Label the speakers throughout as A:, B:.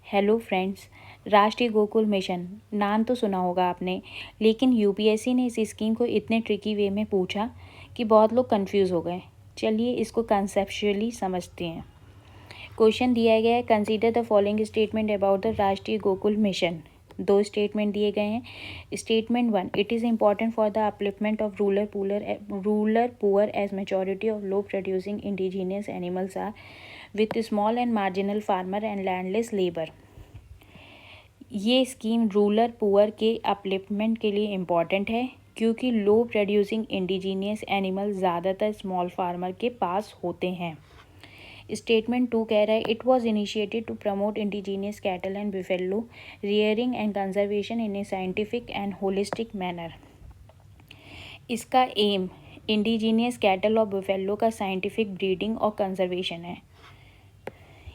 A: Hello friends, राष्ट्रीय Gokul mission नाम तो सुना होगा आपने, लेकिन यूपीएससी ने इस स्कीम को इतने ट्रिकी वे में पूछा कि बहुत लोग कंफ्यूज हो गए। चलिए इसको कंसेप्चुअली समझते हैं। क्वेश्चन दिया गया है, consider the following statement about the Rashtriya Gokul mission. दो स्टेटमेंट दिए गए हैं। Statement 1, it is important for the upliftment of rural poor as majority of low producing indigenous animals are with small and marginal farmer and landless labour. ये scheme rural poor के upliftment के लिए important है क्योंकि low producing indigenous animal ज़्यादातर small farmer के पास होते हैं। स्टेटमेंट 2 कह रहा है, it was initiated to promote indigenous cattle and buffalo rearing and conservation in a scientific and holistic manner. इसका एम इंडिजीनियस कैटल और बिफेलो का साइंटिफिक ब्रीडिंग और कंजर्वेशन है।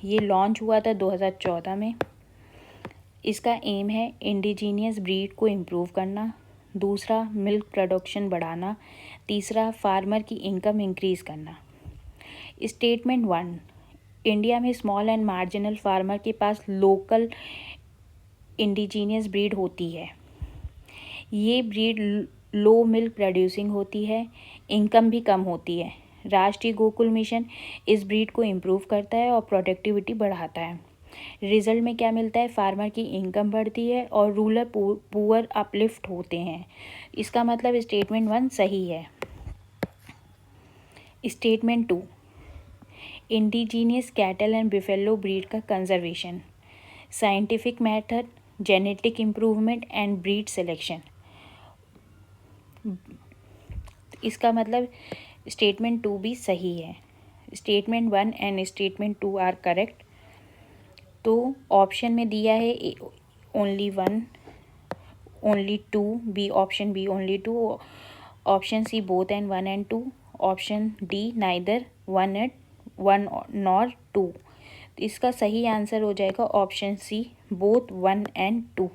A: ये लॉन्च हुआ था 2014 में। इसका एम है इंडिजीनियस ब्रीड को इम्प्रूव करना, दूसरा मिल्क प्रोडक्शन बढ़ाना, तीसरा फार्मर की इनकम इंक्रीज़ करना। स्टेटमेंट 1, इंडिया में स्मॉल एंड मार्जिनल फार्मर के पास लोकल इंडिजीनियस ब्रीड होती है। ये ब्रीड लो मिल्क प्रोड्यूसिंग होती है, इनकम भी कम होती है। राष्ट्रीय गोकुल मिशन इस ब्रीड को इम्प्रूव करता है और प्रोडक्टिविटी बढ़ाता है। रिजल्ट में क्या मिलता है, फार्मर की इनकम बढ़ती है और रूरल पुअर अपलिफ्ट होते हैं। इसका मतलब स्टेटमेंट 1 सही है। Statement 2, indigenous cattle and buffalo breed का conservation, scientific method, genetic improvement and breed selection. इसका मतलब स्टेटमेंट 2 भी सही है। Statement 1 and statement 2 are correct. तो ऑप्शन में दिया है only 1, only 2, B option B only 2, option C both and 1 and 2, option D neither 1 nor 2। इसका सही आंसर हो जाएगा ऑप्शन सी बोथ 1 एंड 2।